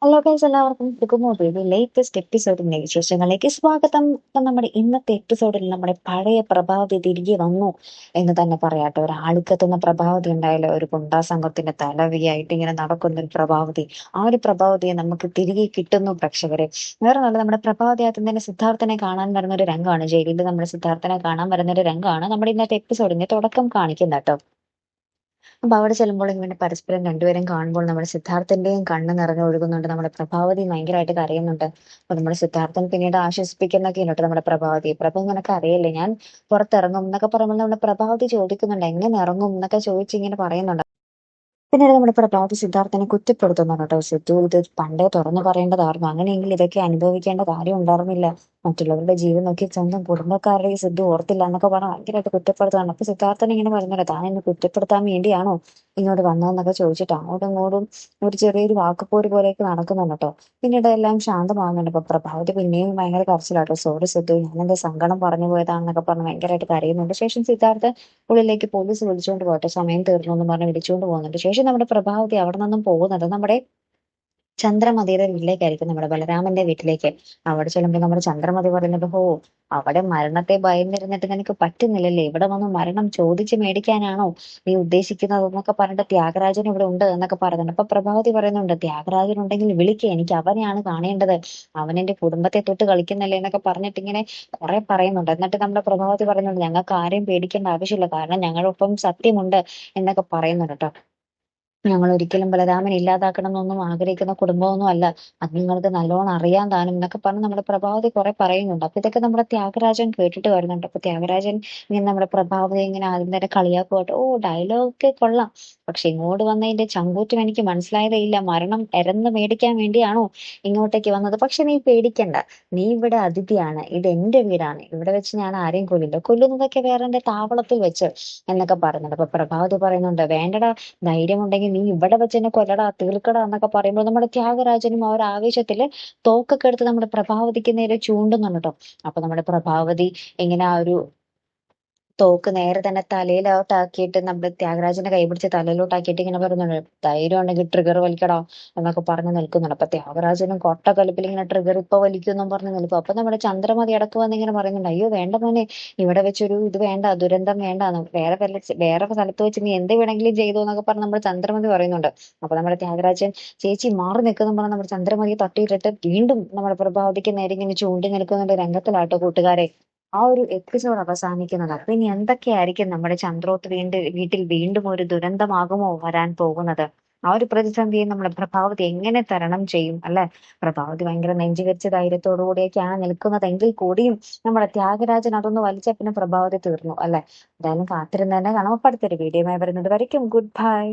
Hello guys, എല്ലാവർക്കും ടുക്കുമോബിയുടെ latest എപ്പിസോഡിന്റെ വിശേഷങ്ങളിലേക്ക് സ്വാഗതം. ഇപ്പൊ നമ്മുടെ ഇന്നത്തെ എപ്പിസോഡിൽ നമ്മുടെ പഴയ പ്രഭാവതി തിരികെ വന്നു എന്ന് തന്നെ പറയാട്ടെ. ഒരു ആളിക്കത്തുന്ന പ്രഭാവതി ഉണ്ടായാലും ഒരു ഗുണ്ടാ സംഘത്തിന്റെ തലവിയായിട്ട് ഇങ്ങനെ നടക്കുന്ന ഒരു പ്രഭാവതി, ആ ഒരു പ്രഭാവതിയെ നമുക്ക് തിരികെ കിട്ടുന്നു പ്രേക്ഷകരെ. വേറെ നല്ല നമ്മുടെ പ്രഭാവതി ആദ്യം തന്നെ സിദ്ധാർത്ഥനെ കാണാൻ വരുന്ന ഒരു രംഗമാണ്, ജയിലിൽ നമ്മുടെ സിദ്ധാർത്ഥനെ കാണാൻ വരുന്ന ഒരു രംഗമാണ് നമ്മുടെ ഇന്നത്തെ എപ്പിസോഡിന്റെ തുടക്കം കാണിക്കുന്നത് കേട്ടോ. അപ്പൊ അവിടെ ചെല്ലുമ്പോൾ ഇങ്ങനെ പരസ്പരം രണ്ടുപേരും കാണുമ്പോൾ നമ്മുടെ സിദ്ധാർത്ഥന്റെയും കണ്ണ് നിറഞ്ഞു ഒഴുകുന്നുണ്ട്, നമ്മുടെ പ്രഭാവതി ഭയങ്കരമായിട്ട് കരയുന്നുണ്ട്. അപ്പൊ നമ്മുടെ സിദ്ധാർത്ഥൻ പിന്നീട് ആശ്വസിപ്പിക്കുന്നൊക്കെ ഉണ്ട് നമ്മുടെ പ്രഭാവതി. പ്രഭ നിനക്ക് അറിയില്ലേ, ഞാൻ പുറത്തിറങ്ങും എന്നൊക്കെ പറയുമ്പോൾ നമ്മുടെ പ്രഭാവതി ചോദിക്കുന്നുണ്ട് എങ്ങനെ ഇറങ്ങും എന്നൊക്കെ ചോദിച്ച് ഇങ്ങനെ പറയുന്നുണ്ട്. പിന്നീട് നമ്മുടെ പ്രഭാവതി സിദ്ധാർത്ഥനെ കുറ്റപ്പെടുത്തുന്നുണ്ട് കേട്ടോ. സിദ്ധു ഇത് പണ്ടേ തുറന്നു പറയേണ്ടതായിരുന്നു, അങ്ങനെയെങ്കിൽ ഇതൊക്കെ അനുഭവിക്കേണ്ട കാര്യം ഉണ്ടായിരുന്നില്ല. മറ്റുള്ളവരുടെ ജീവൻ നോക്കി സ്വന്തം കുടുംബക്കാരുടെ ഈ സിദ്ധു ഓർത്തില്ല എന്നൊക്കെ പറഞ്ഞ് ഭയങ്കരമായിട്ട് കുറ്റപ്പെടുത്തുകയാണ്. അപ്പൊ സിദ്ധാർത്ഥൻ ഇങ്ങനെ പറഞ്ഞല്ലോ, താൻ എന്നെ കുറ്റപ്പെടുത്താൻ വേണ്ടിയാണോ ഇങ്ങോട്ട് വന്നതെന്നൊക്കെ ചോദിച്ചിട്ട് അങ്ങോട്ടും ഇങ്ങോട്ടും ഒരു ചെറിയൊരു വാക്കുപോര് പോലെയൊക്കെ നടക്കുന്നുണ്ട് കേട്ടോ. പിന്നീട് എല്ലാം ശാന്തമാകുന്നുണ്ട്. ഇപ്പൊ പ്രഭാവതി പിന്നെയും ഭയങ്കര കരച്ചിലാട്ടോ. സോറി സിദ്ധു, ഞാനെന്റെ സങ്കടം പറഞ്ഞു പോയതാണെന്നൊക്കെ പറഞ്ഞ് ഭയങ്കരമായിട്ട് കരയുന്നുണ്ട്. ശേഷം സിദ്ധാർത്ഥ ഉള്ളിലേക്ക് പോലീസ് വിളിച്ചുകൊണ്ട് പോകട്ടെ, സമയം തീർന്നു എന്ന് പറഞ്ഞ് വിളിച്ചുകൊണ്ട് പോകുന്നുണ്ട്. ശേഷം നമ്മുടെ പ്രഭാവതി അവിടെ നിന്നും പോകുന്നത് നമ്മുടെ ചന്ദ്രമതിയുടെ വീട്ടിലേക്കായിരിക്കും, നമ്മുടെ ബലരാമന്റെ വീട്ടിലേക്ക്. അവിടെ ചെല്ലുമ്പോൾ നമ്മുടെ ചന്ദ്രമതി പറയുന്നത്, ഹോ, അവിടെ മരണത്തെ ഭയന്നിരുന്നിട്ട് നിനക്ക് പറ്റുന്നില്ലല്ലേ, ഇവിടെ വന്ന് മരണം ചോദിച്ച് മേടിക്കാനാണോ നീ ഉദ്ദേശിക്കുന്നത് എന്നൊക്കെ പറഞ്ഞിട്ട് ത്യാഗരാജൻ ഇവിടെ ഉണ്ട് എന്നൊക്കെ പറയുന്നുണ്ട്. അപ്പൊ പ്രഭാവതി പറയുന്നുണ്ട്, ത്യാഗരാജൻ ഉണ്ടെങ്കിൽ വിളിക്കുക, എനിക്ക് അവനെയാണ് കാണേണ്ടത്, അവൻ എന്റെ കുടുംബത്തെ തൊട്ട് കളിക്കുന്നല്ലേ എന്നൊക്കെ പറഞ്ഞിട്ട് ഇങ്ങനെ കുറെ പറയുന്നുണ്ട്. എന്നിട്ട് നമ്മുടെ പ്രഭാവതി പറയുന്നുണ്ട്, ഞങ്ങൾക്ക് ആരെയും പേടിക്കേണ്ട ആവശ്യമില്ല, കാരണം ഞങ്ങളൊപ്പം സത്യമുണ്ട് എന്നൊക്കെ പറയുന്നുണ്ട് കേട്ടോ. ഞങ്ങൾ ഒരിക്കലും ബലരാമനെ ഇല്ലാതാക്കണം എന്നൊന്നും ആഗ്രഹിക്കുന്ന കുടുംബമൊന്നും അല്ല, അത് നിങ്ങൾക്ക് നല്ലോണം അറിയാൻ താനും എന്നൊക്കെ പറഞ്ഞ് നമ്മുടെ പ്രഭാവതി കുറെ പറയുന്നുണ്ട്. അപ്പൊ ഇതൊക്കെ നമ്മുടെ ത്യാഗരാജൻ കേട്ടിട്ട് വരുന്നുണ്ട്. അപ്പൊ ത്യാഗരാജൻ ഇങ്ങനെ നമ്മുടെ പ്രഭാവതി ഇങ്ങനെ ആദ്യം തന്നെ കളിയാക്കുവാട്ടോ, ഓ ഡയലോഗ് ഒക്കെ കൊള്ളാം, പക്ഷെ ഇങ്ങോട്ട് വന്നതിന്റെ ചങ്കൂറ്റം എനിക്ക് മനസ്സിലായതേ ഇല്ല, മരണം എരന്ന് മേടിക്കാൻ വേണ്ടിയാണോ ഇങ്ങോട്ടേക്ക് വന്നത്? പക്ഷെ നീ പേടിക്കണ്ട, നീ ഇവിടെ അതിഥിയാണ്, ഇത് എന്റെ വീടാണ്, ഇവിടെ വെച്ച് ഞാൻ ആരെയും കൊല്ലില്ല, കൊല്ലുന്നതൊക്കെ വേറെ എന്റെ താവളത്തിൽ വെച്ച് എന്നൊക്കെ പറയുന്നുണ്ട്. അപ്പൊ പ്രഭാവതി പറയുന്നുണ്ട്, വേണ്ടടാ, ധൈര്യമുണ്ടെങ്കിൽ നീ ഇവിടെ വെച്ച് തന്നെ കൊല്ലടാ, തീർക്കടാ എന്നൊക്കെ പറയുമ്പോൾ നമ്മുടെ ത്യാഗരാജനും ആ ഒരു ആവേശത്തില് തോക്കൊക്കെ എടുത്ത് നമ്മുടെ പ്രഭാവതിക്ക് നേരെ ചൂണ്ടുന്നുണ്ട് കേട്ടോ. അപ്പൊ നമ്മുടെ പ്രഭാവതി ഇങ്ങനെ ആ ഒരു തോക്ക് നേരെ തന്നെ തലയിലോട്ടാക്കിയിട്ട് നമ്മുടെ ത്യാഗരാജന്റെ കൈ പിടിച്ച് തലയിലോട്ടാക്കിയിട്ട് ഇങ്ങനെ പറയുന്നുണ്ട്, ധൈര്യം ഉണ്ടെങ്കിൽ ട്രിഗർ വലിക്കടാ എന്നൊക്കെ പറഞ്ഞ് നിൽക്കുന്നുണ്ട്. അപ്പൊ ത്യാഗരാജനും കൊട്ടക്കലിപ്പിൽ ഇങ്ങനെ ട്രിഗർ ഇപ്പൊ വലിക്കുമെന്നും പറഞ്ഞ് നിൽക്കും. അപ്പൊ നമ്മുടെ ചന്ദ്രമതി ഇടക്ക് വന്ന് ഇങ്ങനെ പറയുന്നുണ്ട്, അയ്യോ വേണ്ട മോനെ, ഇവിടെ വെച്ചൊരു ഇത് വേണ്ട, ദുരന്തം വേണ്ട, വേറെ സ്ഥലത്ത് വെച്ച് നീ എന്ത് വേണമെങ്കിലും ചെയ്തു എന്നൊക്കെ പറഞ്ഞ് നമ്മുടെ ചന്ദ്രമതി പറയുന്നുണ്ട്. അപ്പൊ നമ്മുടെ ത്യാഗരാജൻ, ചേച്ചി മാറി നിൽക്കുന്ന പറഞ്ഞ് നമ്മുടെ ചന്ദ്രമതി തട്ടിയിട്ടിട്ട് വീണ്ടും നമ്മുടെ പ്രഭാവതിക്ക് നേരെ ഇങ്ങനെ ചൂണ്ടി നിൽക്കുന്നുണ്ട് രംഗത്തിലാട്ടോ കൂട്ടുകാരെ. ആ ഒരു എപ്പിസോഡ് അവസാനിക്കുന്നത്. അപ്പൊ ഇനി എന്തൊക്കെയായിരിക്കും നമ്മുടെ ചന്ദ്രോത്ത് വീട്ടിൽ വീണ്ടും ഒരു ദുരന്തമാകുമോ വരാൻ പോകുന്നത്? ആ ഒരു പ്രതിസന്ധിയെ നമ്മുടെ പ്രഭാവതി എങ്ങനെ തരണം ചെയ്യും അല്ലെ? പ്രഭാവതി ഭയങ്കര നെഞ്ചുകരിച്ച ധൈര്യത്തോടു കൂടിയൊക്കെയാണ് നിൽക്കുന്നതെങ്കിൽ കൂടിയും നമ്മുടെ ത്യാഗരാജൻ അതൊന്ന് വലിച്ച പിന്നെ പ്രഭാവതി തീർന്നു അല്ലെ? എന്തായാലും കാത്തിരുന്ന് തന്നെ കാണാം. അപ്പൊ അടുത്തൊരു വീഡിയോയുമായി വരുന്നത് വരയ്ക്കും ഗുഡ് ബൈ.